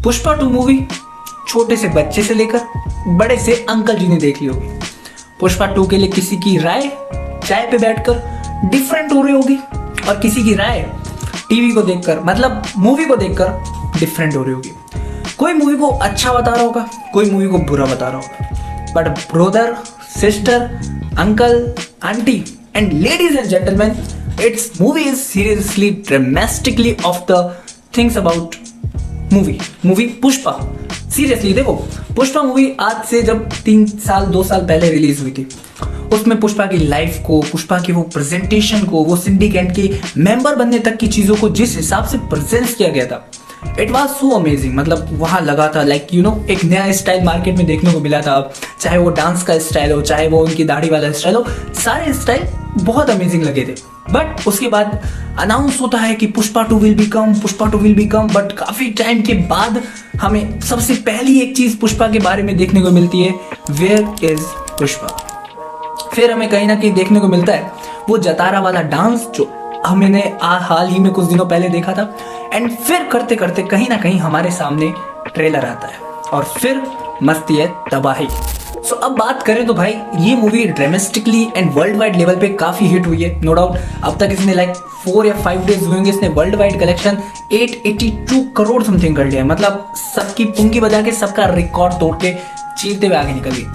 Pushpa 2 movie छोटे से बच्चे से लेकर बड़े से अंकल जी ने देख ली होगी। पुष्पा 2 के लिए किसी की राय चाय पे बैठकर डिफरेंट हो रही होगी और किसी की राय टीवी को देखकर मतलब मूवी को देखकर डिफरेंट हो रही होगी। कोई मूवी को अच्छा बता रहा होगा, कोई मूवी को बुरा बता रहा होगा। But brother, sister, uncle, aunty and ladies and gentleman, it's movie is seriously dramatically of the things about movie Pushpa. Seriously देखो, पुष्पा मूवी आज से जब 3 साल 2 साल पहले रिलीज हुई थी, उसमें पुष्पा की लाइफ को, पुष्पा की वो प्रेजेंटेशन को, वो सिंडिकेट के मेंबर बनने तक की चीजों को जिस हिसाब से प्रेजेंट किया गया था, इट वॉज सो अमेजिंग। मतलब वहां लगा था लाइक एक नया स्टाइल मार्केट में देखने को मिला था। चाहे वो डांस का स्टाइल हो, चाहे वो उनकी दाढ़ी वाला स्टाइल हो, सारे स्टाइल बहुत अमेजिंग लगे थे। बट उसके बाद अनाउंस होता है कि Pushpa 2 will be come, but काफी टाइम के बाद हमें सबसे पहली एक चीज पुष्पा के बारे में देखने को मिलती है, वेयर इज पुष्पा। फिर हमें कहीं ना कहीं देखने को मिलता है वो जतारा वाला डांस जो हमने हाल ही में कुछ दिनों पहले देखा था। एंड फिर करते करते कहीं ना कहीं हमारे सामने ट्रेलर आता है और फिर मस्ती है तबाही। सो अब बात करें तो भाई ये movie dramatically and world wide level पे काफी हिट हुई है, नो डाउट। अब तक इसने लाइक 4 या 5 डेज हुए होंगे, इसने world wide collection 882 crore something कर लिया। मतलब सबकी पुंगी बजा के सबका रिकॉर्ड तोड़ के चीरते हुए आगे निकल गई।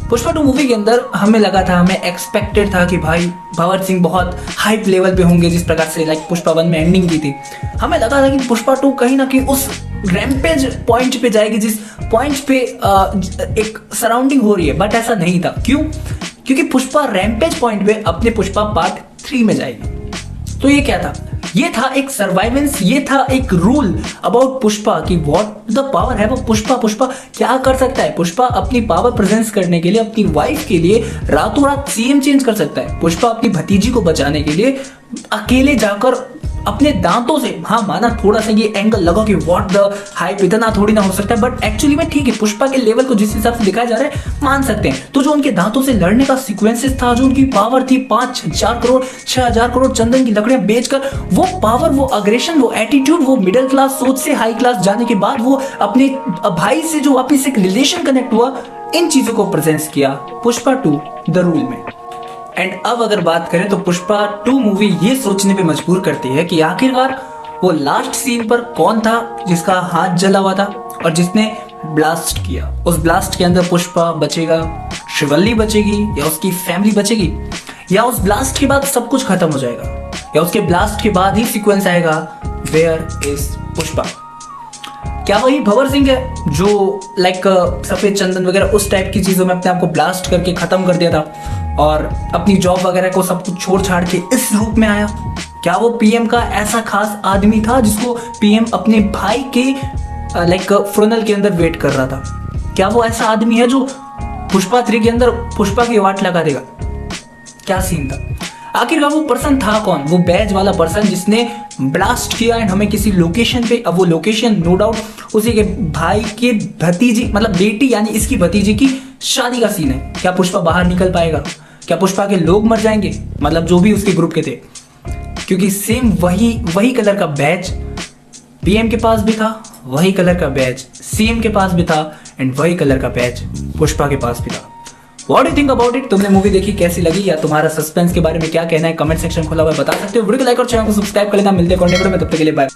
पुष्पा 2 मूवी के अंदर हमें लगा था, हमें एक्सपेक्टेड था कि भाई भंवर सिंह बहुत हाइप लेवल पे होंगे, जिस प्रकार से लाइक पुष्पा 1 में एंडिंग की थी। हमें लगा था कि पुष्पा 2 कहीं ना कहीं उस रैम्पेज पॉइंट पे जाएगी जिस पॉइंट पे एक सराउंडिंग हो रही है, बट ऐसा नहीं था। क्यों? क्योंकि पुष्पा रैम्पेज पॉइंट पे अपने पुष्पा पार्ट 3 में जाएगी। तो ये क्या था? ये था एक सर्वाइवेंस, ये था एक रूल अबाउट पुष्पा कि व्हाट द पावर है वो पुष्पा क्या कर सकता है। पुष्पा अपनी पावर प्रेजेंस करने के लिए, अपनी वाइफ के लिए रातों रात सीएम चेंज कर सकता है। पुष्पा अपनी भतीजी को बचाने के लिए अकेले जाकर अपने दांतों से, हाँ माना थोड़ा सा ये एंगल लगा कि व्हाट द हाइप, इतना थोड़ी ना हो सकता है, बट एक्चुअली में ठीक है। पुष्पा के लेवल को जिस हिसाब से दिखाया जा रहा है मान सकते हैं। तो जो उनके दांतों से लड़ने का सीक्वेंसेस था, जो उनकी पावर थी 5,000 करोड़ 6,000 करोड़ चंदन की लकड़ियां बेचकर, वो पावर, वो अग्रेशन, वो एटीट्यूड, वो मिडिल क्लास सोच से हाई क्लास जाने के बाद वो अपने भाई से जो वापिस एक रिलेशन कनेक्ट हुआ, इन चीजों को प्रेजेंट किया पुष्पा 2 द रूल में। एंड अब अगर बात करें तो पुष्पा 2 मूवी ये सोचने पे मजबूर करती है कि आखिरकार वो लास्ट सीन पर कौन था जिसका हाथ जला हुआ था और जिसने ब्लास्ट किया। उस ब्लास्ट के अंदर पुष्पा बचेगा, शिवल्ली बचेगी, या उसकी फैमिली बचेगी, या उस ब्लास्ट के बाद सब कुछ खत्म हो जाएगा, या उसके ब्लास्ट के बाद ही सीक्वेंस आएगा वेयर इज पुष्पा। क्या वही भंवर सिंह है जो लाइक सफेद चंदन वगैरह उस टाइप की चीजों में अपने आप को ब्लास्ट करके खत्म कर दिया था और अपनी जॉब वगैरह को सब कुछ छोड़ छाड़ के इस रूप में आया? क्या वो पीएम का ऐसा खास आदमी था जिसको पीएम अपने भाई के लाइक फ्रनल के अंदर वेट कर रहा था? क्या वो ऐसा आदमी है जो पुष्पा 3 के अंदर पुष्पा की वाट लगा देगा? क्या सीन था? आखिरकार वो पर्सन था कौन? वो बैज वाला पर्सन जिसने ब्लास्ट किया एंड हमें किसी लोकेशन पे, अब वो लोकेशन नो डाउट उसी के भाई के भतीजी मतलब बेटी यानी इसकी भतीजी की शादी का सीन है। क्या पुष्पा बाहर निकल पाएगा? क्या पुष्पा के लोग मर जाएंगे? मतलब जो भी उसके ग्रुप के थे, क्योंकि सेम वही कलर का बैज पीएम के पास भी था, वही कलर का बैज सीएम के पास भी था, एंड वही कलर का बैज पुष्पा के पास भी था। What do you think about it? तुमने मूवी देखी, कैसी लगी, या तुम्हारा सस्पेंस के बारे में क्या कहना है? कमेंट सेक्शन खुला हुआ है, बता सकते हो। वीडियो को लाइक और चैनल को सब्सक्राइब कर लेना। मिलते हैं कॉन्टेंट में, तब तक के लिए बाय।